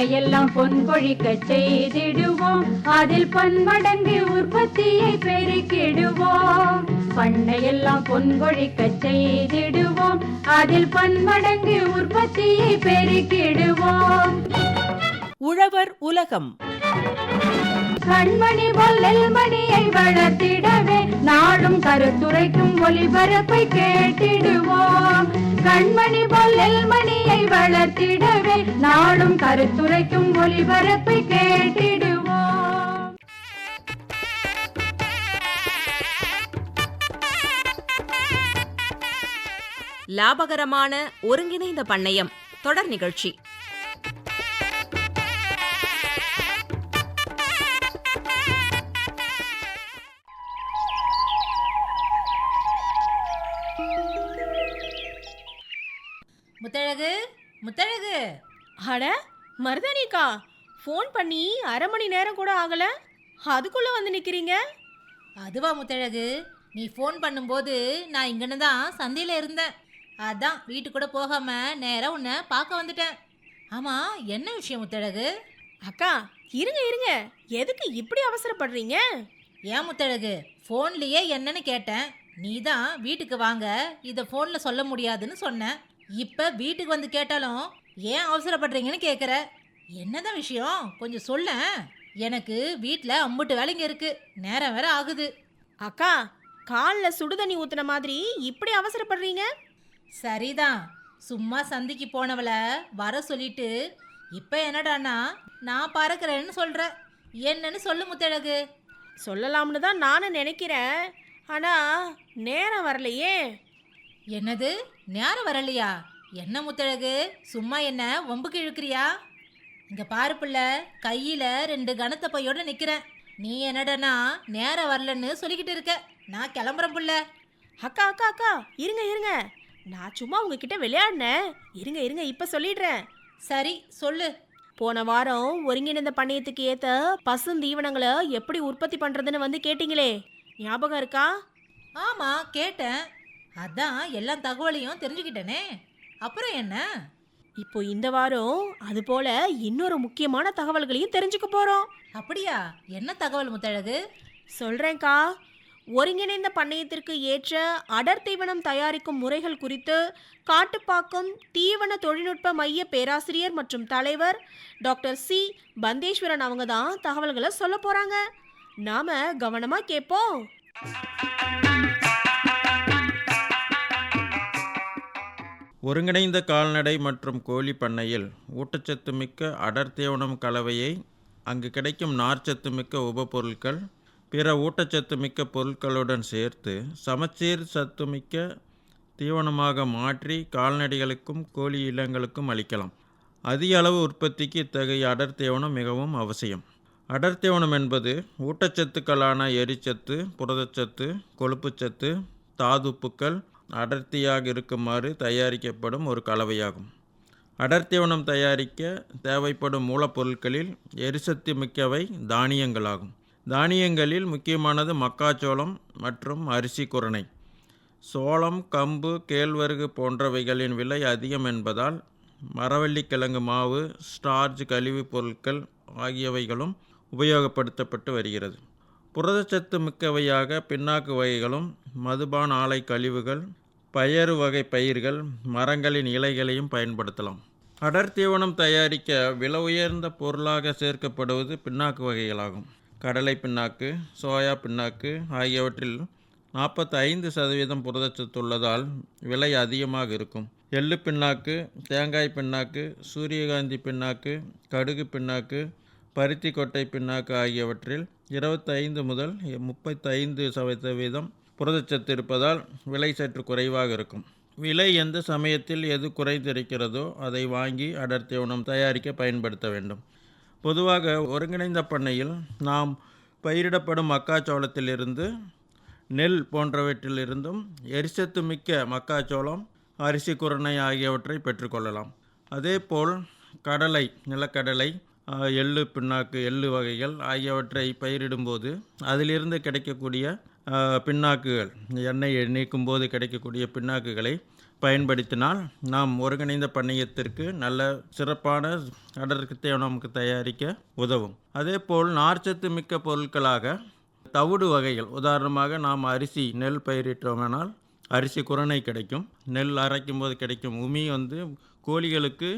பண்ணையெல்லாம் பொன் கொழிக்க செய்திடுவோம், அதில் பன்மடங்கு உற்பத்தியை பெருக்கிடுவோம். பண்ணையெல்லாம் பொன் கொழிக்க செய்திடுவோம், அதில் பன்மடங்கு உற்பத்தியை பெருக்கிடுவோம். உழவர் உலகம். கண்மணி பொல்லல் மணியை வளர்த்திடவே நாடும் கருத்துரைக்கும் ஒலிபரப்பை கேட்டிடுவோம். கண்மணி பொல்லல் மணியை வளர்த்திடவே நாடும் கருத்துரைக்கும் ஒலிபரப்பை கேட்டிடுவோம். லாபகரமான ஒருங்கிணைந்த பண்ணையம் தொடர் நிகழ்ச்சி. முத்தழகு, முத்தழகு. அட மருதானிக்கா, ஃபோன் பண்ணி அரை மணி நேரம் கூட ஆகல, அதுக்குள்ள வந்து நிக்கிறீங்க? அதுவா முத்தழகு, நீ ஃபோன் பண்ணும்போது நான் இங்கன்னு தான் சந்தையில் இருந்தேன். அதான் வீட்டுக்கு கூட போகாம நேராக உன்னை பார்க்க வந்துட்டேன். ஆமாம், என்ன விஷயம் முத்தழகு? அக்கா இருங்க இருங்க, எதுக்கு இப்படி அவசரப்படுறீங்க? ஏன் முத்தழகு, ஃபோன்லேயே என்னன்னு கேட்டேன். நீ தான் வீட்டுக்கு வாங்க, இதை ஃபோனில் சொல்ல முடியாதுன்னு சொன்னேன். இப்போ வீட்டுக்கு வந்து கேட்டாலும் ஏன் அவசரப்படுறீங்கன்னு கேட்குற. என்னதான் விஷயம், கொஞ்சம் சொல்ல. எனக்கு வீட்டில் அம்புட்டு வேலைங்க இருக்கு, நேரம் வேற ஆகுது. அக்கா, காலில் சுடுதண்ணி ஊத்துன மாதிரி இப்படி அவசரப்படுறீங்க? சரிதான், சும்மா சந்திக்கு போனவளை வர சொல்லிட்டு இப்போ என்னடானா நான் பறக்கிறேன்னு சொல்கிற. என்னன்னு சொல்லு முத்தழகு. சொல்லலாம்னு தான் நானும் நினைக்கிறேன், ஆனால் நேரம் வரலையே. என்னது, நேரம் வரலையா? என்ன முத்தழகு, சும்மா என்ன வம்புக்கு இழுக்கிறியா? இங்கே பாரு பிள்ளை, கையில் 2 கனத்த பையோட நிற்கிறேன். நீ என்னடனா நேரம் வரலன்னு சொல்லிக்கிட்டு இருக்க. நான் கிளம்புறேன் பிள்ளை. அக்கா அக்கா அக்கா, இருங்க இருங்க, நான் சும்மா உங்ககிட்ட விளையாடினேன். இருங்க இருங்க, இப்போ சொல்லிடுறேன். சரி சொல்லு. போன வாரம் ஒருங்கிணைந்த பண்ணையத்துக்கு ஏற்ற பசுந்தீவனங்களை எப்படி உற்பத்தி பண்ணுறதுன்னு வந்து கேட்டிங்களே, ஞாபகம் இருக்கா? ஆமாம் கேட்டேன், அதான் எல்லா தகவலையும் தெரிஞ்சுக்கிட்டேனே. அப்புறம் என்ன? இப்போ இந்த வாரம் அது போல இன்னொரு முக்கியமான தகவல்களையும் தெரிஞ்சுக்க போகிறோம். அப்படியா? என்ன தகவல் முத்தழகு? சொல்கிறேன்க்கா. ஒருங்கிணைந்த பண்ணையத்திற்கு ஏற்ற அடர் தீவனம் தயாரிக்கும் முறைகள் குறித்து காட்டுப்பாக்கம் தீவன தொழில்நுட்ப மைய பேராசிரியர் மற்றும் தலைவர் டாக்டர் சி பந்தேஸ்வரன் அவங்க தான் தகவல்களை சொல்ல போகிறாங்க. நாம் கவனமாக கேட்போம். ஒருங்கிணைந்த கால்நடை மற்றும் கோழி பண்ணையில் ஊட்டச்சத்து மிக்க அடர் தீவனம் கலவையை அங்கு கிடைக்கும் நார்ச்சத்து மிக்க உபப்பொருட்கள் பிற ஊட்டச்சத்து மிக்க பொருட்களுடன் சேர்த்து சமச்சீர் சத்து மிக்க தீவனமாக மாற்றி கால்நடைகளுக்கும் கோழி இனங்களுக்கும் அளிக்கலாம். அதிக அளவு உற்பத்திக்கு இத்தகைய அடர் தீவனம் மிகவும் அவசியம். அடர் தீவனம் என்பது ஊட்டச்சத்துக்களான எரிச்சத்து, புரதச்சத்து, கொழுப்புச்சத்து, தாதுப்புக்கள் அடர்த்தியாக இருக்குமாறு தயாரிக்கப்படும் ஒரு கலவையாகும். அடர்த்தீவனம் தயாரிக்க தேவைப்படும் மூலப்பொருட்களில் எரிசக்தி மிக்கவை தானியங்களாகும். தானியங்களில் முக்கியமானது மக்காச்சோளம் மற்றும் அரிசி குரணை. சோளம், கம்பு, கேழ்வரகு போன்றவைகளின் விலை அதிகம் என்பதால் மரவள்ளிக்கிழங்கு மாவு, ஸ்டார்ச் கழிவுப் பொருட்கள் ஆகியவைகளும் உபயோகப்படுத்தப்பட்டு வருகிறது. புரதச்சத்து மிக்கவையாக பின்னாக்கு வகைகளும், மதுபான ஆலை கழிவுகள், பயறு வகை பயிர்கள், மரங்களின் இலைகளையும் பயன்படுத்தலாம். அடர் தீவனம் தயாரிக்க விலை உயர்ந்த பொருளாக சேர்க்கப்படுவது பின்னாக்கு வகைகளாகும். கடலை பின்னாக்கு, சோயா பின்னாக்கு ஆகியவற்றில் 45% புரதச்சத்து உள்ளதால் விலை அதிகமாக இருக்கும். எள்ளு பின்னாக்கு, தேங்காய் பின்னாக்கு, சூரியகாந்தி பின்னாக்கு, கடுகு பின்னாக்கு, பருத்தி கொட்டை பின்னாக்கு ஆகியவற்றில் 25 முதல் 35% புரதச்சத்து இருப்பதால் விலை சற்று குறைவாக இருக்கும். விலை எந்த சமயத்தில் எது குறைந்திருக்கிறதோ அதை வாங்கி அடர் தீவனம் தயாரிக்க பயன்படுத்த வேண்டும். பொதுவாக ஒருங்கிணைந்த பண்ணையில் நாம் பயிரிடப்படும் மக்காச்சோளத்திலிருந்து, நெல் போன்றவற்றிலிருந்தும் எரிசத்து மிக்க மக்காச்சோளம், அரிசி குரணை ஆகியவற்றை பெற்றுக்கொள்ளலாம். அதேபோல் கடலை, நிலக்கடலை, எள்ளு பின்னாக்கு, எள்ளு வகைகள் ஆகியவற்றை பயிரிடும்போது அதிலிருந்து கிடைக்கக்கூடிய பின்னாக்குகள், எண்ணெய் நீக்கும் போது கிடைக்கக்கூடிய பின்னாக்குகளை பயன்படுத்தினால் நாம் ஒருங்கிணைந்த பண்ணையத்திற்கு நல்ல சிறப்பான அடர்த்தி நமக்கு தயாரிக்க உதவும். அதேபோல் நார்ச்சத்து மிக்க பொருட்களாக தவிடு வகைகள், உதாரணமாக நாம் அரிசி நெல் பயிரிட்டோமானால் அரிசி குரணை கிடைக்கும். நெல் அரைக்கும் போது கிடைக்கும் உமி கோழிகளுக்கு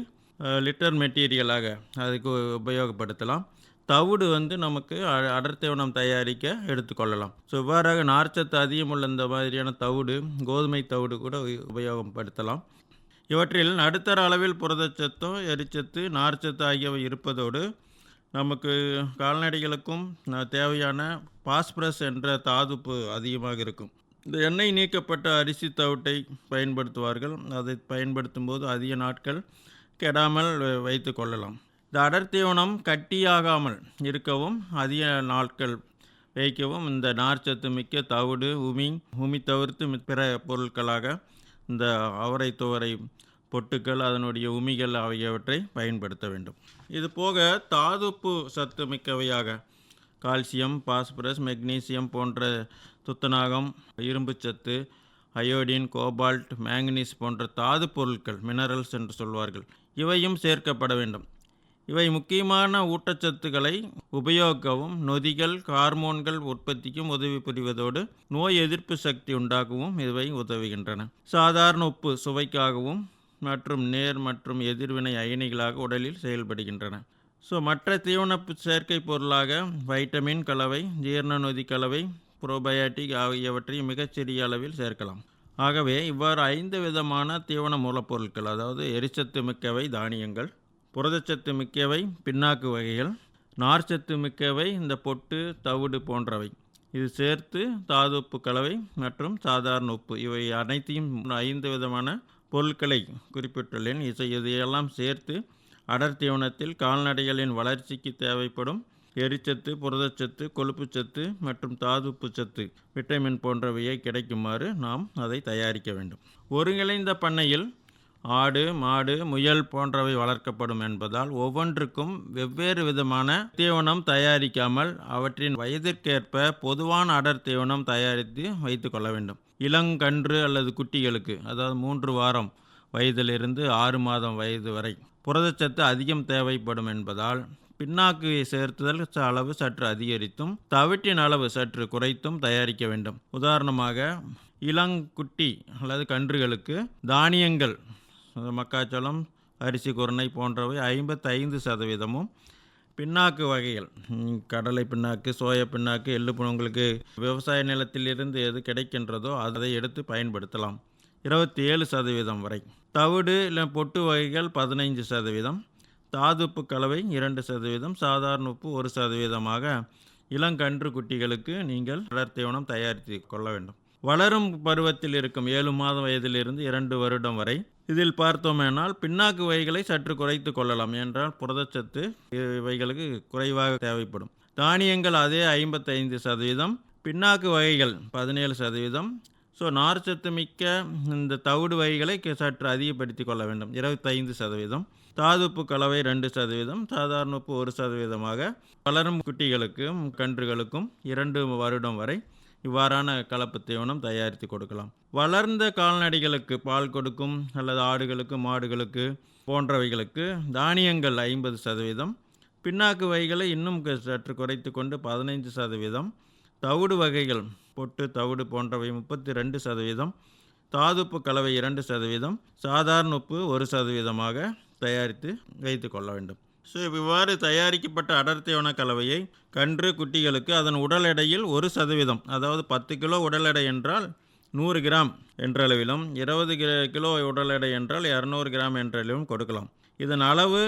லிட்டர் மெட்டீரியலாக அதுக்கு உபயோகப்படுத்தலாம். தவிடு நமக்கு அடர்த்தீவனம் தயாரிக்க எடுத்துக்கொள்ளலாம். ஸோ இவ்வாறாக நார்ச்சத்து அதிகமுள்ள இந்த மாதிரியான தவிடு, கோதுமை தவிடு கூட உபயோகப்படுத்தலாம். இவற்றில் நடுத்தர அளவில் புரதச்சத்தும் எரிச்சத்து நார்ச்சத்து ஆகியவை இருப்பதோடு நமக்கு கால்நடைகளுக்கும் தேவையான பாஸ்பரஸ் என்ற தாதுப்பு அதிகமாக இருக்கும். இந்த எண்ணெய் நீக்கப்பட்ட அரிசி தவிட்டை பயன்படுத்துவார்கள். அதை பயன்படுத்தும் போது அதிக நாட்கள் கெடாமல் வைத்து கொள்ளலாம். இந்த அடர்த்தீவனம் கட்டியாகாமல் இருக்கவும் அதிக நாட்கள் வைக்கவும் இந்த நார்ச்சத்து மிக்க தவிடு, உமி தவிர்த்து பிற பொருட்களாக இந்த அவரை துவரை பொட்டுக்கள், அதனுடைய உமிகள் ஆகியவற்றை பயன்படுத்த வேண்டும். இது போக தாதுப்பு சத்து மிக்கவையாக கால்சியம், பாஸ்பரஸ், மெக்னீசியம் போன்ற துத்தநாகம், இரும்புச்சத்து, அயோடின், கோபால்ட், மேங்கனீஸ் போன்ற தாது பொருட்கள், மினரல்ஸ் என்று சொல்வார்கள், இவையும் சேர்க்கப்பட வேண்டும். இவை முக்கியமான ஊட்டச்சத்துக்களை உபயோகிக்கவும் நொதிகள், ஹார்மோன்கள் உற்பத்திக்கும் உதவி புரிவதோடு நோய் எதிர்ப்பு சக்தி உண்டாகவும் இவை உதவுகின்றன. சாதாரண உப்பு சுவைக்காகவும் மற்றும் நேர் மற்றும் எதிர்வினை அயனிகளாக உடலில் செயல்படுகின்றன. மற்ற தீவன செயற்கை பொருளாக வைட்டமின் கலவை, ஜீரண நொதி கலவை, புரோபயாட்டிக் ஆகியவற்றை மிகச்சிறிய அளவில் சேர்க்கலாம். ஆகவே இவ்வாறு 5 விதமான தீவன மூலப்பொருட்கள், அதாவது எரிச்சத்து மிக்கவை தானியங்கள், புரதச்சத்து மிக்கவை பின்னாக்கு வகைகள், நார்ச்சத்து மிக்கவை இந்த பொட்டு, தவிடு போன்றவை, இது சேர்த்து தாதுப்பு கலவை மற்றும் சாதாரண உப்பு, இவை அனைத்தையும் 5 விதமான பொருட்களை குறிப்பிட்டுள்ளேன். இதையெல்லாம் சேர்த்து அடர்த்தீவனத்தில் கால்நடைகளின் வளர்ச்சிக்கு தேவைப்படும் எரிச்சத்து, புரதச்சத்து, கொழுப்புச்சத்து மற்றும் தாதுப்பு சத்து, விட்டமின் போன்றவையை கிடைக்குமாறு நாம் அதை தயாரிக்க வேண்டும். ஒருங்கிணைந்த பண்ணையில் ஆடு, மாடு, முயல் போன்றவை வளர்க்கப்படும் என்பதால் ஒவ்வொன்றுக்கும் வெவ்வேறு விதமான தீவனம் தயாரிக்காமல் அவற்றின் வயதிற்கேற்ப பொதுவான அடர் தீவனம் தயாரித்து வைத்து கொள்ள வேண்டும். இளங்கன்று அல்லது குட்டிகளுக்கு, அதாவது 3 வாரம் வயதிலிருந்து 6 மாதம் வயது வரை புரதச்சத்து அதிகம் தேவைப்படும் என்பதால் பின்னாக்கு சேர்த்துதல் அளவு சற்று அதிகரித்தும் தவிட்டின் அளவு சற்று குறைத்தும் தயாரிக்க வேண்டும். உதாரணமாக இளங்குட்டி அல்லது கன்றுகளுக்கு தானியங்கள், மக்காச்சோளம், அரிசி குரணை போன்றவை 55%, பின்னாக்கு வகைகள் கடலை பின்னாக்கு, சோயா பின்னாக்கு, எள்ளு உங்களுக்கு விவசாய நிலத்திலிருந்து எது கிடைக்கின்றதோ அதை எடுத்து பயன்படுத்தலாம். 27% வரை. தவிடு இல்லை பொட்டு வகைகள் 15%, தாதுப்பு கலவை 2%, சாதாரண உப்பு 1%. இளங்கன்று குட்டிகளுக்கு நீங்கள் அடர்த்தீவனம் தயாரித்து கொள்ள வேண்டும். வளரும் பருவத்தில் இருக்கும் 7 மாதம் வயதிலிருந்து 2 வருடம் வரை இதில் பார்த்தோமேனால் பின்னாக்கு வகைகளை சற்று குறைத்து கொள்ளலாம். என்றால் புரதச்சத்து இவைகளுக்கு குறைவாக தேவைப்படும். தானியங்கள் அதே 55%, பின்னாக்கு வகைகள் 17%. நார்ச்சத்து மிக்க இந்த தவிடு வகைகளை சற்று அதிகப்படுத்தி கொள்ள வேண்டும், 25%. தாதுப்பு கலவை 2%, சாதாரண உப்பு 1%. வளரும் குட்டிகளுக்கும் கன்றுகளுக்கும் 2 வருடம் வரை இவ்வாறான கலப்பு தீவனம் தயாரித்து கொடுக்கலாம். வளர்ந்த கால்நடைகளுக்கு, பால் கொடுக்கும் அல்லது ஆடுகளுக்கு, மாடுகளுக்கு போன்றவைகளுக்கு தானியங்கள் 50%, பின்னாக்கு வகைகளை இன்னும் சற்று குறைத்து கொண்டு 15%, தவிடு வகைகள் பொட்டு, தவிடு போன்றவை 32%, தாதுப்பு கலவை 2%, சாதாரண உப்பு 1%, தயாரித்து வைத்து கொள்ள வேண்டும். இவ்வாறு தயாரிக்கப்பட்ட அடர்த்தீவன கலவையை கன்று குட்டிகளுக்கு அதன் உடல் எடையில் 1%, அதாவது 10 கிலோ உடல் எடை என்றால் 100 கிராம் என்றளவிலும், 20 கிலோ உடல் எடை என்றால் 200 கிராம் என்றளவிலும் கொடுக்கலாம். இதன் அளவு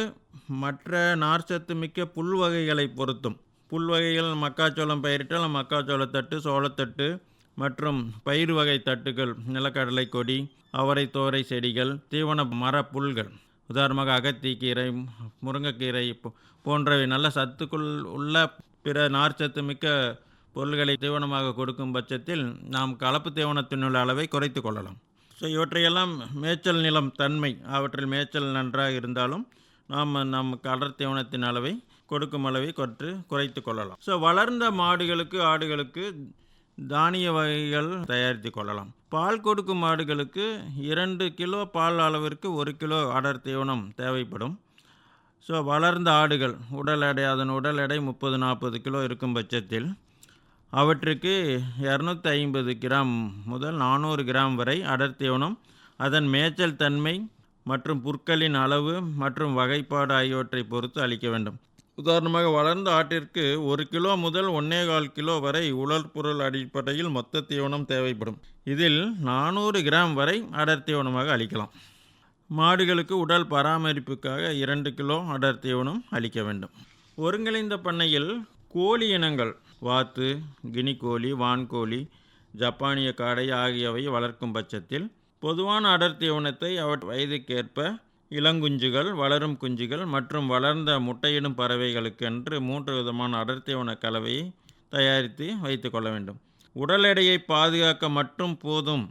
மற்ற நார்ச்சத்து மிக்க புல் வகைகளை பொருத்தும். புல் வகைகள் மக்காச்சோளம் பயிரிட்டால் மக்காச்சோளத்தட்டு, சோளத்தட்டு மற்றும் பயிர் வகை தட்டுகள், நிலக்கடலை கொடி, அவரை தோரை செடிகள், தீவன மர புல்கள், உதாரணமாக அகத்திக்கீரை, முருங்கைக்கீரை போன்றவை நல்ல சத்துக்குள் உள்ள பிற நார்ச்சத்து மிக்க பொருள்களை தீவனமாக கொடுக்கும் பட்சத்தில் நாம் கலப்பு தீவனத்தினுள்ள அளவை குறைத்து கொள்ளலாம். இவற்றையெல்லாம் மேய்ச்சல் நிலம் தன்மை, அவற்றில் மேய்ச்சல் நன்றாக இருந்தாலும் நாம் அடர் தீவனத்தின் அளவை கொடுக்கும் அளவை குறைத்து கொள்ளலாம். வளர்ந்த மாடுகளுக்கு, ஆடுகளுக்கு தானிய வகைகள் தயாரித்து கொள்ளலாம். பால் கொடுக்கும் மாடுகளுக்கு 2 கிலோ பால் அளவிற்கு 1 கிலோ அடர் தீவனம் தேவைப்படும். ஸோ வளர்ந்த ஆடுகள் அதன் உடல் எடை 30-40 கிலோ இருக்கும் பட்சத்தில் அவற்றுக்கு 250 கிராம் முதல் 400 கிராம் வரை அடர் தீவனம் அதன் மேய்ச்சல் தன்மை மற்றும் புற்களின் அளவு மற்றும் வகைப்பாடு ஆகியவற்றை பொறுத்து அளிக்க வேண்டும். உதாரணமாக வளர்ந்த ஆட்டிற்கு 1 கிலோ முதல் 1.25 கிலோ வரை உலர்பொருள் அடிப்படையில் மொத்த தீவனம் தேவைப்படும். இதில் 400 கிராம் வரை அடர் தீவனமாக அளிக்கலாம். மாடுகளுக்கு உடல் பராமரிப்புக்காக 2 கிலோ அடர் தீவனம் அளிக்க வேண்டும். ஒருங்கிணைந்த பண்ணையில் கோழி இனங்கள் வாத்து, கினி கோழி, வான்கோழி, ஜப்பானிய காடை ஆகியவை வளர்க்கும் பட்சத்தில் பொதுவான அடர் தீவனத்தை வயதுக்கேற்ப இளங்குஞ்சுகள், வளரும் குஞ்சுகள் மற்றும் வளர்ந்த முட்டையிடும் பறவைகளுக்கென்று 3 விதமான அடர் தீவன கலவையை தயாரித்து வைத்து கொள்ள வேண்டும். உடல் எடையை பாதுகாக்க மட்டும் போதும்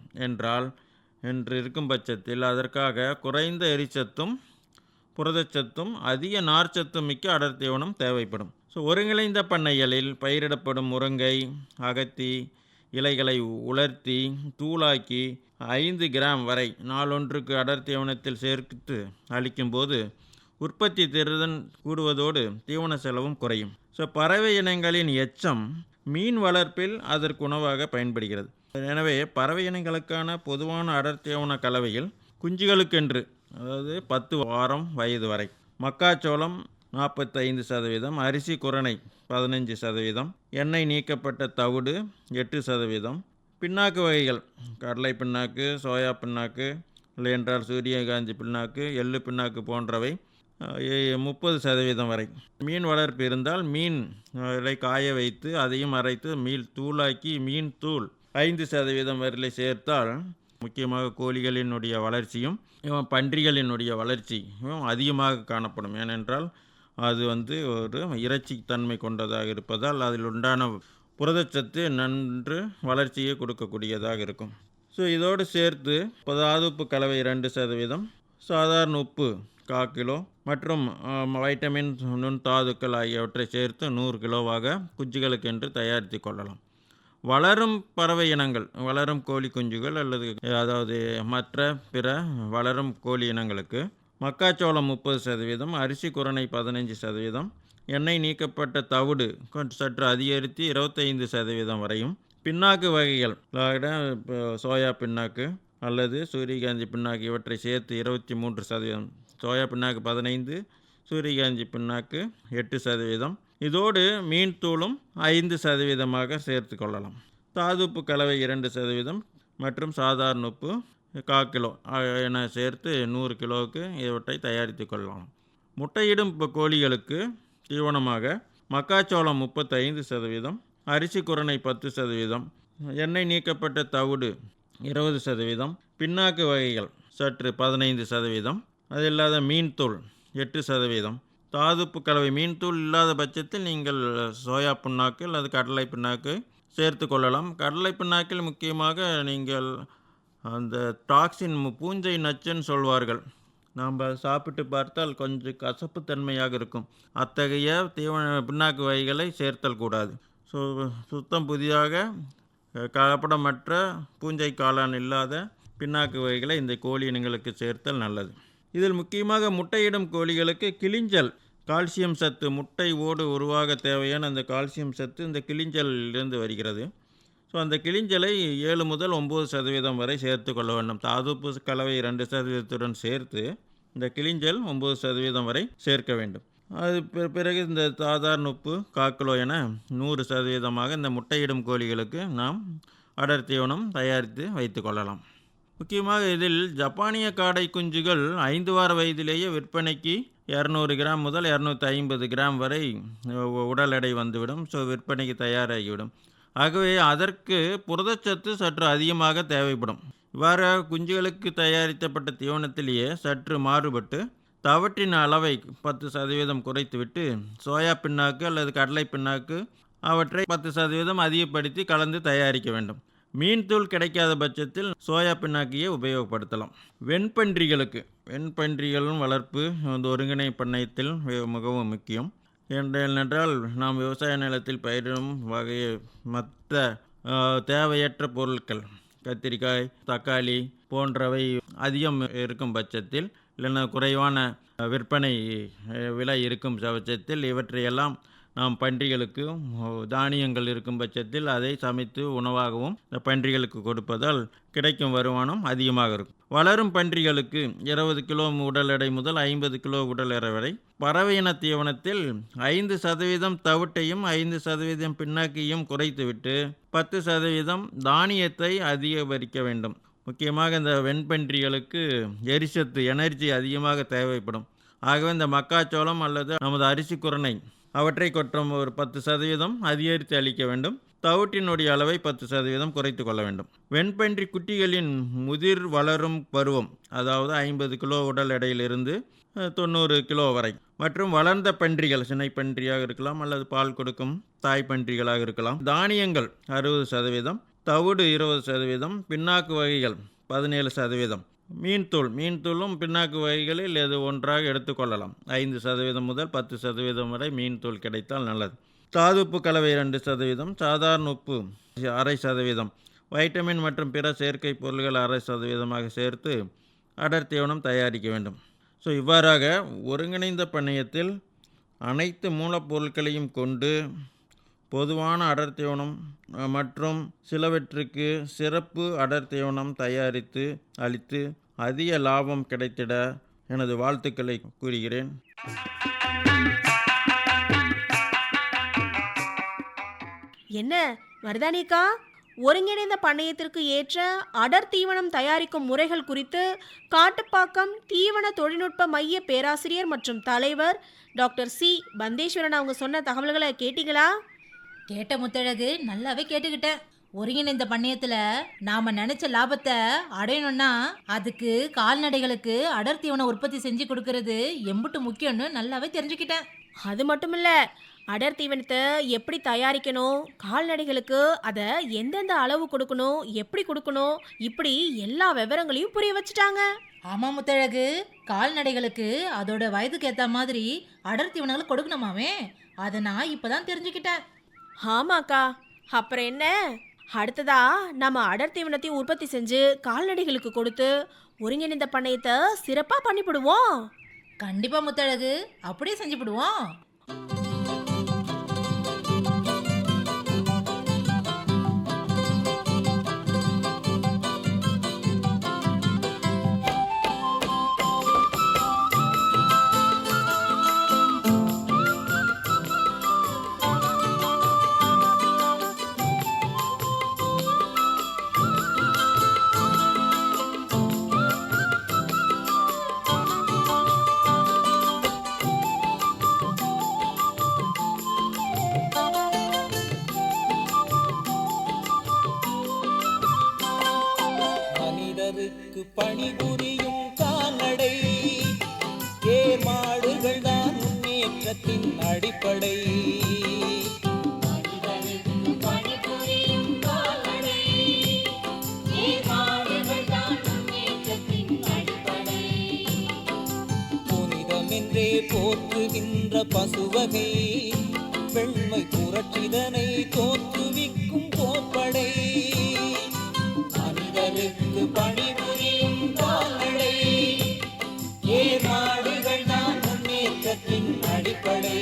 என்று இருக்கும் பட்சத்தில் அதற்காக குறைந்த எரிச்சத்தும் புரதச்சத்தும் அதிக நார்ச்சத்தும் மிக்க அடர் தீவனம் தேவைப்படும். ஸோ ஒருங்கிணைந்த பண்ணைகளில் பயிரிடப்படும் முருங்கை, அகத்தி இலைகளை உலர்த்தி தூளாக்கி 5 கிராம் வரை நாளொன்றுக்கு அடர் தீவனத்தில் சேர்த்து அளிக்கும்போது உற்பத்தி திறன் கூடுவதோடு தீவன செலவும் குறையும். ஸோ பறவை இனங்களின் எச்சம் மீன் வளர்ப்பில் அதற்கு உணவாக பயன்படுகிறது. எனவே பறவை இனங்களுக்கான பொதுவான அடர் தீவன கலவையில் குஞ்சுகளுக்கென்று, அதாவது 10 வாரம் வயது வரை, மக்காச்சோளம் 45%, அரிசி குரணை 15%, எண்ணெய் நீக்கப்பட்ட தவிடு 8%, பின்னாக்கு வகைகள் கடலை பின்னாக்கு, சோயா பின்னாக்கு, இல்லை என்றால் சூரியகாந்தி பின்னாக்கு, எள்ளு பின்னாக்கு போன்றவை 30% வரை. மீன் வளர்ப்பு இருந்தால் மீன் காய வைத்து அதையும் அரைத்து தூளாக்கி மீன் தூள் 5% வரையிலே சேர்த்தால் முக்கியமாக கோழிகளினுடைய வளர்ச்சியும் பன்றிகளினுடைய வளர்ச்சியும் அதிகமாக காணப்படும். ஏனென்றால் அது ஒரு இறைச்சி தன்மை கொண்டதாக இருப்பதால் அதில் உண்டான புரதச்சத்து நன்று வளர்ச்சியை கொடுக்கக்கூடியதாக இருக்கும். ஸோ இதோடு சேர்த்து தாதுப்பு கலவை 2%, சாதாரண உப்பு 1/4 கிலோ மற்றும் வைட்டமின் நுண்தாதுக்கள் ஆகியவற்றை சேர்த்து 100 கிலோவாக குஞ்சுகளுக்கென்று தயாரித்து கொள்ளலாம். வளரும் பறவை இனங்கள், வளரும் கோழி குஞ்சுகள் அதாவது மற்ற பிற வளரும் கோழி இனங்களுக்கு மக்காச்சோளம் 30%, அரிசி குரணை 15%, எண்ணெய் நீக்கப்பட்ட தவிடு சற்று அதிகரித்து 25% வரையும், பின்னாக்கு வகைகள் சோயா பின்னாக்கு அல்லது சூரியகாந்தி பின்னாக்கு இவற்றை சேர்த்து 23%, சோயா பின்னாக்கு 15%, சூரியகாந்தி பின்னாக்கு 8%, இதோடு மீன் தூளும் 5% சேர்த்து கொள்ளலாம். தாதுப்பு கலவை 2% மற்றும் சாதாரண உப்பு 1/4 கிலோ என சேர்த்து 100 கிலோவுக்கு இவற்றை தயாரித்து கொள்ளலாம். முட்டையிடும் கோழிகளுக்கு தீவனமாக மக்காச்சோளம் 35%, அரிசி குரணை 10%, எண்ணெய் நீக்கப்பட்ட தவிடு 20%, பின்னாக்கு வகைகள் சற்று 15%, அது இல்லாத மீன் தூள் 8%. தாதுப்பு கலவை மீன் தூள் இல்லாத பட்சத்தில் நீங்கள் சோயா பின்னாக்கு அல்லது கடலை பின்னாக்கு சேர்த்து கொள்ளலாம். கடலை பின்னாக்கில் முக்கியமாக நீங்கள் அந்த டாக்ஸின் பூஞ்சை நச்சுன்னு சொல்வார்கள், நாம் சாப்பிட்டு பார்த்தால் கொஞ்சம் கசப்பு தன்மையாக இருக்கும். அத்தகைய பின்னாக்கு வகைகளை சேர்த்தல் கூடாது. ஸோ சுத்தம் புதிதாக கலப்படமற்ற பூஞ்சை காளான் இல்லாத பின்னாக்கு வகைகளை இந்த கோழி இனங்களுக்கு சேர்த்தல் நல்லது. இதில் முக்கியமாக முட்டையிடும் கோழிகளுக்கு கிளிஞ்சல், கால்சியம் சத்து, முட்டை ஓடு உருவாக தேவையான அந்த கால்சியம் சத்து இந்த கிளிஞ்சலிலிருந்து வருகிறது. ஸோ அந்த கிளிஞ்சலை 7 முதல் 9% வரை சேர்த்து கொள்ள வேண்டும். தாதுப்பு கலவை 2%உடன் சேர்த்து இந்த கிளிஞ்சல் 9% வரை சேர்க்க வேண்டும். அது பிறகு இந்த சாதாரண உப்பு 1/4 கிலோ என 100% இந்த முட்டையிடும் கோழிகளுக்கு நாம் அடர் தீவனம் தயாரித்து வைத்து கொள்ளலாம். முக்கியமாக இதில் ஜப்பானிய காடை குஞ்சுகள் 5 வார வயதிலேயே விற்பனைக்கு 200 கிராம் முதல் 250 கிராம் வரை உடல் எடை வந்துவிடும். ஸோ விற்பனைக்கு தயாராகிவிடும். ஆகவே அதற்கு புரதச்சத்து சற்று அதிகமாக தேவைப்படும். இவ்வாறு குஞ்சுகளுக்கு தயாரிக்கப்பட்ட தீவனத்திலேயே சற்று மாறுபட்டு தவற்றின் அளவை 10% குறைத்துவிட்டு சோயா பின்னாக்கு அல்லது கடலை பின்னாக்கு அவற்றை 10% அதிகப்படுத்தி கலந்து தயாரிக்க வேண்டும். மீன் தூள் கிடைக்காத பட்சத்தில் சோயா பின்னாக்கியை உபயோகப்படுத்தலாம். வெண்பன்றிகளும் வளர்ப்பு ஒருங்கிணை பண்ணையத்தில் மிகவும் முக்கியம். ஏனென்றால் நாம் விவசாய நிலத்தில் பயிரிடும் வகையை மற்ற தேவையற்ற பொருட்கள் கத்திரிக்காய், தக்காளி போன்றவை அதிகம் இருக்கும் பட்சத்தில், இல்லைன்னா குறைவான விற்பனை விலை இருக்கும் பட்சத்தில் இவற்றையெல்லாம் நாம் பன்றிகளுக்கு தானியங்கள் இருக்கும் பட்சத்தில் அதை சமைத்து உணவாகவும் இந்த பன்றிகளுக்கு கொடுப்பதால் கிடைக்கும் வருமானம் அதிகமாக இருக்கும். வளரும் பன்றிகளுக்கு 20 கிலோ உடல் எடை முதல் 50 கிலோ உடல் எடை வரை. பறவை இன தீவனத்தில் 5% தவிட்டையும் 5% பின்னாக்கியும் குறைத்துவிட்டு 10% தானியத்தை அதிகரிக்க வேண்டும். முக்கியமாக இந்த வெண்பன்றிகளுக்கு எரிசத்து எனர்ஜி அதிகமாக தேவைப்படும். ஆகவே இந்த மக்காச்சோளம் அல்லது நமது அரிசி குரணை அவற்றை கொற்றும் ஒரு 10% அதிகரித்து அளிக்க வேண்டும். தவிட்டினுடைய அளவை 10% குறைத்து கொள்ள வேண்டும். வெண்பன்றி குட்டிகளின் முதிர் வளரும் பருவம், அதாவது 50 கிலோ உடல் எடையிலிருந்து 90 கிலோ வரை, மற்றும் வளர்ந்த பன்றிகள் சினை பன்றியாக இருக்கலாம் அல்லது பால் கொடுக்கும் தாய் பன்றிகளாக இருக்கலாம். தானியங்கள் 60%, தவிடு 20%, பின்னாக்கு வகைகள் 17%, மீன்தூளும் பின்னாக்கு வகைகளில் எது ஒன்றாக எடுத்துக்கொள்ளலாம். 5% முதல் 10% வரை மீன்தூள் கிடைத்தால் நல்லது. தாதுப்பு கலவை 2%, சாதாரண உப்பு 0.5%, வைட்டமின் மற்றும் பிற செயற்கை பொருள்கள் 0.5% சேர்த்து அடர் தீவனம் தயாரிக்க வேண்டும். ஸோ இவ்வாறாக ஒருங்கிணைந்த பண்ணையத்தில் அனைத்து மூலப்பொருட்களையும் கொண்டு பொதுவான அடர் தீவனம் மற்றும் சிலவற்றுக்கு சிறப்பு அடர் தீவனம் தயாரித்து அளித்து அதிக லாபம் கிடைத்திட எனது வாழ்த்துக்களை கூறுகிறேன். என்ன மருதானிக்கா, ஒருங்கிணைந்த பண்ணையத்திற்கு ஏற்ற அடர் தீவனம் தயாரிக்கும் முறைகள் குறித்து காட்டுப்பாக்கம் தீவன தொழில்நுட்ப மைய பேராசிரியர் மற்றும் தலைவர் டாக்டர் சி பந்தேஸ்வரன் அவங்க சொன்ன தகவல்களை கேட்டீங்களா? கேட்ட முத்தழகு, நல்லாவே கேட்டுக்கிட்டேன். ஒருங்கிணைந்த பண்ணையத்துல நாம நினைச்ச லாபத்தை அடையணும்னா அதுக்கு கால்நடைகளுக்கு அடர் தீவன உற்பத்தி செஞ்சு கொடுக்கறது எம்புட்டு முக்கியம்னு நல்லாவே தெரிஞ்சுக்கிட்டேன். அது மட்டும் இல்ல, அடர் தீவனத்தை எப்படி தயாரிக்கணும், கால்நடைகளுக்கு அதை எந்தெந்த அளவு கொடுக்கணும், எப்படி கொடுக்கணும், இப்படி எல்லா விவரங்களையும் புரிய வச்சுட்டாங்க. ஆமா முத்தழகு, கால்நடைகளுக்கு அதோட வயதுக்கு ஏத்த மாதிரி அடர் தீவனங்களை கொடுக்கணுமாவே. அதை நான் இப்பதான் தெரிஞ்சுக்கிட்டேன். ஆமாக்கா, அப்புறம் என்ன, அடுத்ததா நம்ம அடர் தீவனத்தையும் உற்பத்தி செஞ்சு கால்நடைகளுக்கு கொடுத்து ஒருங்கிணைந்த பண்ணையத்தை சிறப்பாக பண்ணிவிடுவோம். கண்டிப்பா முத்தழகு, அப்படியே செஞ்சுவிடுவோம். பணிபுரியும் கால்நடை ஏமாடுகள் தான் முன்னேற்றத்தின் அடிப்படை. புனிதமென்றே போற்றுகின்ற பசுவகை வெண்மை புரட்சிதனை தோற்றுவிக்கும் போர்ப்படை. மனிதருக்கு பணிபுரியும் கால்நடை ஏமாடுகள் தான் முன்னேற்றத்தின் அடிப்படை.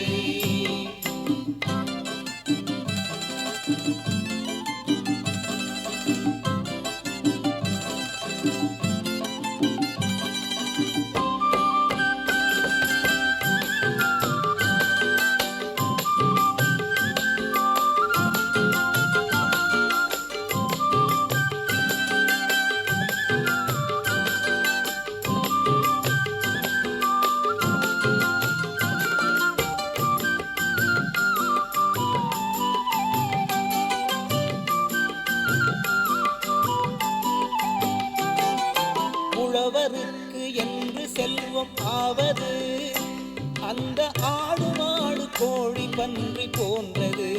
உழவருக்கு என்று செல்வம் ஆவது அந்த ஆடு மாடு கோழி பன்றி போன்றது.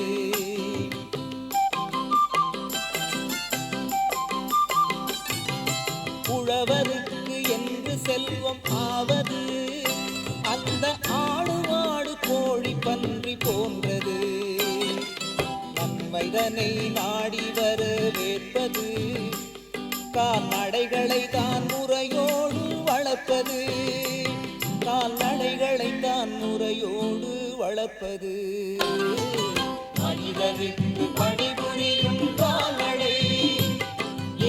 உழவருக்கு என்று செல்வம் ஆவது அந்த ஆடு மாடு கோழி பன்றி போன்றது. தேவைதனை நாடி வரவேற்பது, கால்நடைகளை தான் முறையோடு வளர்ப்பது, கால்நடைகளை தான் முறையோடு வளர்ப்பது. மனிதருக்கு பணிபுரியும் கால்நடை,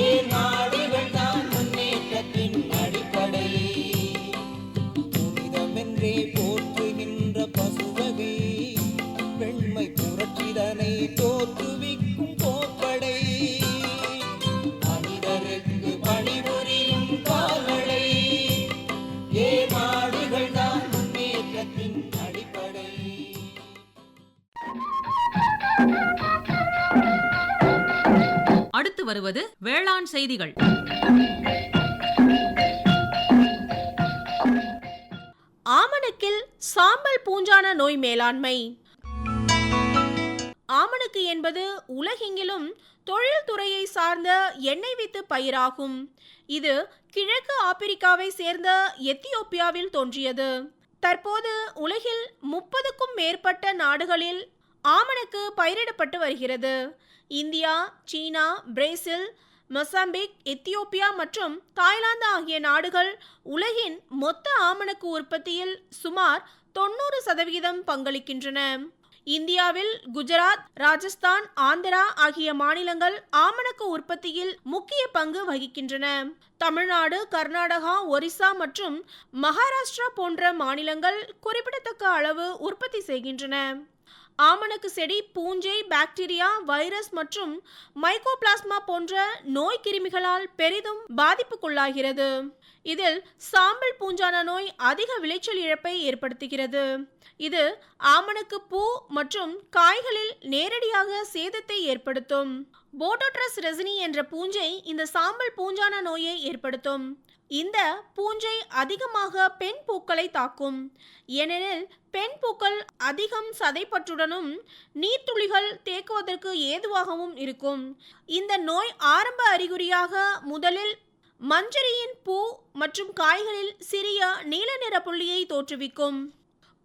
ஏன் நாடுகள் தான் முன்னேற்றத்தின் அடிப்படை. புனிதமென்றே போற்றுகின்ற பசுவகை, பெண்மை புரட்சிதனை தோற்றுவிக்கும் போர்ப்படை. மனிதருக்கு பணிபுரியும் கால்நடை, ஏன் நாடுகள் தான் முன்னேற்றத்தின் அடிப்படை. அடுத்து வருவது வேளாண் செய்திகள். ஆமணக்கில் சாம்பல் பூஞ்சான நோய் மேலாண்மை. ஆமணக்கு என்பது உலகெங்கிலும் தொழில்துறையை சார்ந்த எண்ணெய் வித்து பயிராகும். இது கிழக்கு ஆப்பிரிக்காவை சேர்ந்த எத்தியோப்பியாவில் தோன்றியது. தற்போது உலகில் 30க்கும் மேற்பட்ட நாடுகளில் ஆமணக்கு பயிரிடப்பட்டு வருகிறது. இந்தியா, சீனா, பிரேசில், மொசாம்பிக், எத்தியோப்பியா மற்றும் தாய்லாந்து ஆகிய நாடுகள் உலகின் மொத்த ஆமணக்கு உற்பத்தியில் சுமார் 90% பங்களிக்கின்றன. இந்தியாவில் குஜராத், ராஜஸ்தான், ஆந்திரா ஆகிய மாநிலங்கள் ஆமணக்கு உற்பத்தியில் முக்கிய பங்கு வகிக்கின்றன. தமிழ்நாடு, கர்நாடகா, ஒரிசா மற்றும் மகாராஷ்டிரா போன்ற மாநிலங்கள் குறிப்பிடத்தக்க அளவு உற்பத்தி செய்கின்றன. ஆமணக்கு செடி பூஞ்சை, பாக்டீரியா, வைரஸ் மற்றும் மைக்கோபிளாஸ்மா போன்ற நோய் கிருமிகளால் பெரிதும் பாதிப்புக்குள்ளாகிறது. இதில் சாம்பல் பூஞ்சான நோய் அதிக விளைச்சல் இழப்பை ஏற்படுத்துகிறது. இது ஆமணக்கு பூ மற்றும் காய்களில் நேரடியாக சேதத்தை ஏற்படுத்தும். போட்டோட்ரஸ் ரெசினி என்ற பூஞ்சை இந்த சாம்பல் பூஞ்சான நோயை ஏற்படுத்தும். இந்த பூஞ்சை அதிகமாக பெண் பூக்களை தாக்கும். ஏனெனில் பெண் பூக்கள் அதிகம் சதைப்பற்றுடனும் நீர்த்துளிகள் தேக்குவதற்கு ஏதுவாகவும் இருக்கும். இந்த நோய் ஆரம்ப அறிகுறியாக முதலில் மஞ்சரியின் பூ மற்றும் காய்களில் சிறிய நீல நிற புள்ளியை தோற்றுவிக்கும்.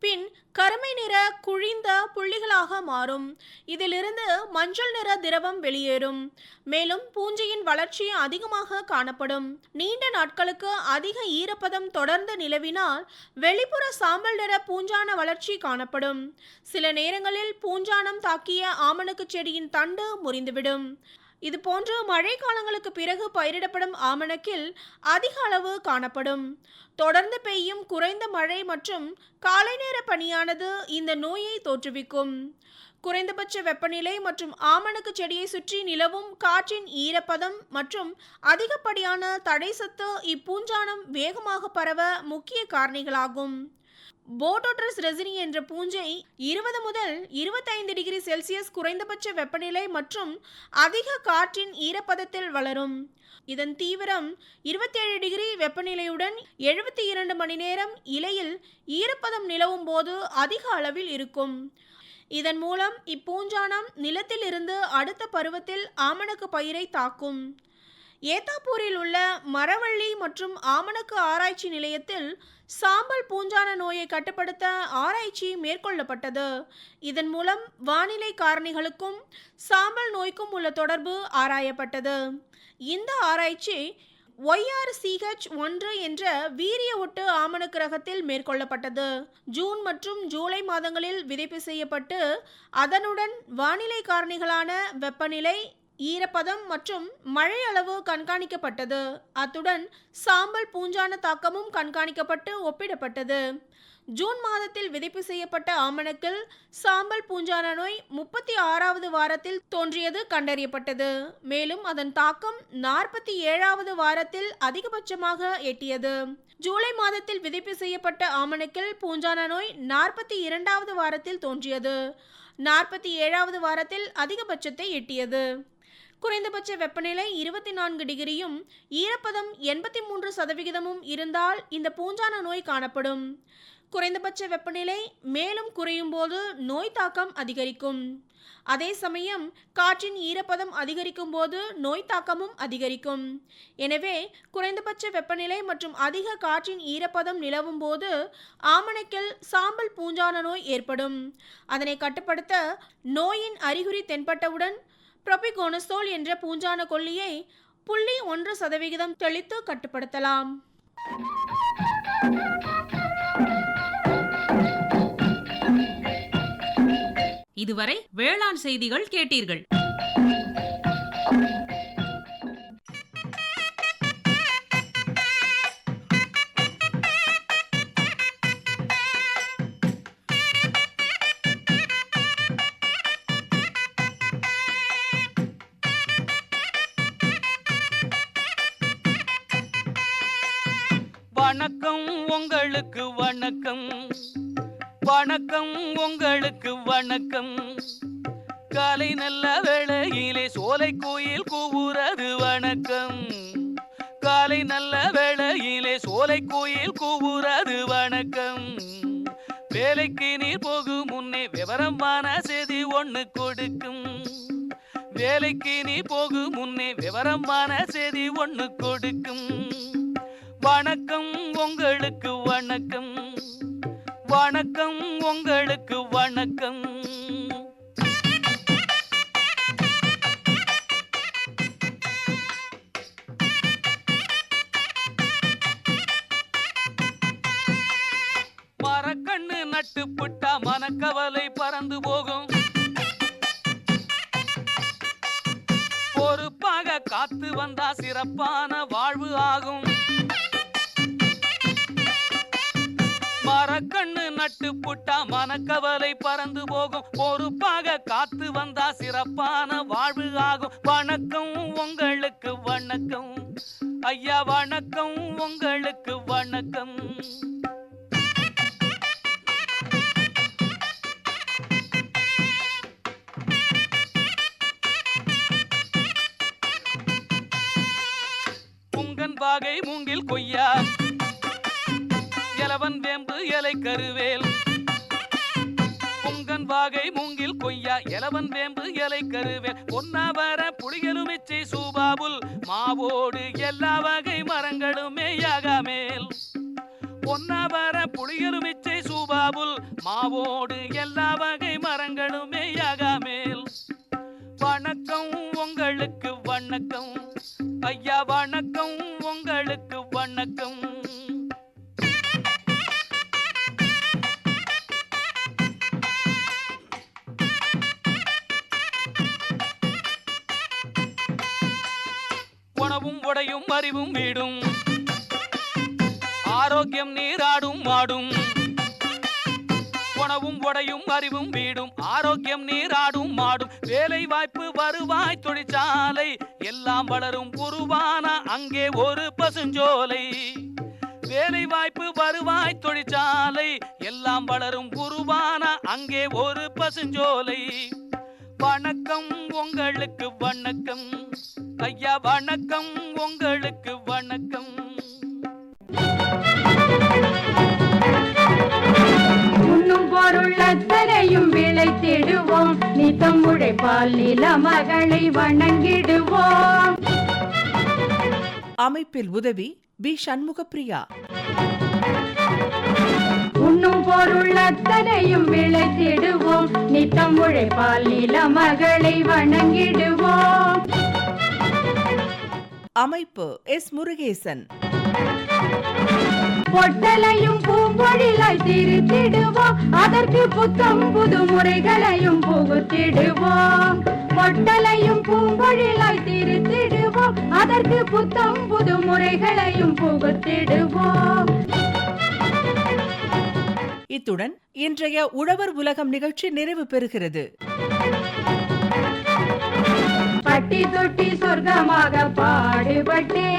பின் கருமை நிற குழிந்த புள்ளிகளாக மாறும். இதிலிருந்து மஞ்சள் நிற திரவம் வெளியேறும். மேலும் பூஞ்சையின் வளர்ச்சி அதிகமாக காணப்படும். நீண்ட நாட்களுக்கு அதிக ஈரப்பதம் தொடர்ந்து நிலவினால் வெளிப்புற சாம்பல் நிற பூஞ்சான வளர்ச்சி காணப்படும். சில நேரங்களில் பூஞ்சானம் தாக்கிய ஆமணக்கு செடியின் தண்டு முறிந்துவிடும். இது போன்று மழை காலங்களுக்கு பிறகு பயிரிடப்படும் ஆமணக்கில் அதிக அளவு காணப்படும். தொடர்ந்து பெய்யும் குறைந்த மழை மற்றும் காலை நேர பனியானது இந்த நோயை தோற்றுவிக்கும். குறைந்தபட்ச வெப்பநிலை மற்றும் ஆமணக்கு செடியை சுற்றி நிலவும் காற்றின் ஈரப்பதம் மற்றும் அதிகப்படியான தடைசத்து இப்பூஞ்சானம் வேகமாக பரவ முக்கிய காரணிகளாகும். போட்டோட்ரஸ் ரெசினி என்ற பூஞ்சை 20 முதல் 25 டிகிரி செல்சியஸ் குறைந்தபட்ச வெப்பநிலை மற்றும் அதிக காற்றின் ஈரப்பதத்தில் வளரும். இதன் தீவிரம் 27 டிகிரி வெப்பநிலையுடன் 72 மணி நேரம் இலையில் ஈரப்பதம் நிலவும் போது அதிக அளவில் இருக்கும். இதன் மூலம் இப்பூஞ்சானம் நிலத்தில் இருந்து அடுத்த பருவத்தில் ஆமணக்கு பயிரை தாக்கும். ஏத்தாப்பூரில் உள்ள மரவள்ளி மற்றும் ஆமணக்கு ஆராய்ச்சி நிலையத்தில் சாம்பல் பூஞ்சான நோயை கட்டுப்படுத்த ஆராய்ச்சி மேற்கொள்ளப்பட்டது. இதன் மூலம் வானிலை காரணிகளுக்கும் சாம்பல் நோய்க்கும் உள்ள தொடர்பு ஆராயப்பட்டது. இந்த ஆராய்ச்சி YRCH1 என்ற வீரிய ஒட்டு ஆமணக்கு ரகத்தில் மேற்கொள்ளப்பட்டது. ஜூன் மற்றும் ஜூலை மாதங்களில் விதைப்பு செய்யப்பட்டு அதனுடன் வானிலை காரணிகளான வெப்பநிலை, ஈரப்பதம் மற்றும் மழை அளவு கண்காணிக்கப்பட்டது. அத்துடன் சாம்பல் பூஞ்சான தாக்கமும் கண்காணிக்கப்பட்டு ஒப்பிடப்பட்டது. ஜூன் மாதத்தில் விதைப்பு செய்யப்பட்ட ஆமணக்கில் சாம்பல் பூஞ்சான நோய் 36வது வாரத்தில் தோன்றியது கண்டறியப்பட்டது. மேலும் அதன் தாக்கம் 47வது வாரத்தில் அதிகபட்சமாக எட்டியது. ஜூலை மாதத்தில் விதைப்பு செய்யப்பட்ட ஆமணக்கில் பூஞ்சான நோய் 42வது வாரத்தில் தோன்றியது. 47வது வாரத்தில் அதிகபட்சத்தை எட்டியது. குறைந்தபட்ச வெப்பநிலை 24 டிகிரியும் ஈரப்பதம் 83% இருந்தால் இந்த பூஞ்சான நோய் காணப்படும். குறைந்தபட்ச வெப்பநிலை மேலும் குறையும் போது நோய் தாக்கம் அதிகரிக்கும். அதே சமயம் காற்றின் ஈரப்பதம் அதிகரிக்கும் போது நோய் தாக்கமும் அதிகரிக்கும். எனவே குறைந்தபட்ச வெப்பநிலை மற்றும் அதிக காற்றின் ஈரப்பதம் நிலவும் போது ஆமணக்கில் சாம்பல் பூஞ்சான நோய் ஏற்படும். அதனை கட்டுப்படுத்த நோயின் அறிகுறி தென்பட்டவுடன் புரோபிகோனசோல் என்ற பூஞ்சான கொல்லியை 0.1% தெளித்து கட்டுப்படுத்தலாம். இதுவரை வேளாண் செய்திகள் கேட்டீர்கள். வணக்கம் உங்களுக்கு வணக்கம், வணக்கம் உங்களுக்கு வணக்கம். காலை நல்ல வேளையிலே சோலை கோயில் கூவுறது வணக்கம். காலை நல்ல வேளையிலே சோலை கோயில் கூவுறது வணக்கம். வேலைக்கு நீர் போகும் முன்னே விவரமான செய்தி ஒன்று கொடுக்கும். வேலைக்கு நீ போகும் முன்னே விவரமான செய்தி ஒன்று கொடுக்கும். வணக்கம் உங்களுக்கு வணக்கம், வணக்கம் உங்களுக்கு வணக்கம். மரக்கண்ணு நட்டு புட்டா மனக்கவலை பறந்து போகும். பொறுப்பாக காத்து வந்தா சிறப்பான வாழ்வு ஆகும். மரக்கண்ணு நட்டு புட்டா மனக்கவலை பறந்து போகும். பொறுப்பாக காத்து வந்தா சிறப்பான வாழ்வு ஆகும். வணக்கம் உங்களுக்கு வணக்கம் ஐயா, வணக்கம் உங்களுக்கு வணக்கம். புங்கன் வாகை மூங்கில் கொய்யா, இலவன் வேம்பு இலை கருவேல். புங்கன் வாகை மூங்கில் கொய்யா, இலவன் வேம்பு இலை கருவேல். பொன்னாவர புளியலுமிச்சை சூபாபுல் மாவோடு எல்லா வகை மரங்களுமே யாகாமேல். பொன்னாவர புளியலுமிச்சை சூபாபுல் மாவோடு எல்லா வகை மரங்களுமே யாகாமேல். வணக்கம் உங்களுக்கு வணக்கம் ஐயா, வணக்கம் உங்களுக்கு வணக்கம். உணவும் உடையும் அறிவும் வீடும், ஆரோக்கியம் நீராடும் மாடும். உணவும் உடையும் அறிவும் வீடும், ஆரோக்கியம் நீராடும் மாடும். வேலை வாய்ப்பு வருவாய் தொழிற்சாலை எல்லாம் வளரும் உருவான அங்கே ஒரு பசுஞ்சோலை. வேலை வாய்ப்பு வருவாய் தொழிற்சாலை எல்லாம் வளரும் உருவான அங்கே ஒரு பசுஞ்சோலை. வணக்கம் உங்களுக்கு வணக்கம் ஐயா, வணக்கம் உங்களுக்கு வணக்கம். உண்ணும் பொருள் அத்தனையும் விளைத்திடுவோம், நித்தம் உழைப்பால் நில மகளை வணங்கிடுவோம். அமைப்பில் உதவி பி. சண்முகப்பிரியா. உண்ணும் பொருள் அத்தனையும் விளைத்திடுவோம், நித்தம் உழைப்பால் நில மகளை வணங்கிடுவோம். அமைப்பு எஸ். முருகேசன். பொட்டலையும் பூம்பொழிலாய் திருத்திடுவோம், அதற்கு புத்தம் புது முறைகளையும் புகுத்திடுவோம். பொட்டலையும் பூம்பொழிலாய் திருத்திடுவோம், அதற்கு புத்தம் புது முறைகளையும் புகுத்திடுவோம். இத்துடன் இன்றைய உழவர் உலகம் நிகழ்ச்சி நிறைவு பெறுகிறது. பட்டி தொட்டி சொர்க்கமாக பாடுபட்டே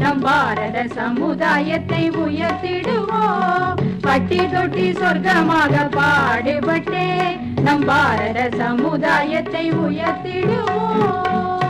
நம் பாரத சமுதாயத்தை உயர்த்திடுவோம். பட்டி தொட்டி சொர்க்கமாக பாடுபட்டே நம் பாரத சமுதாயத்தை உயர்த்திடுவோம்.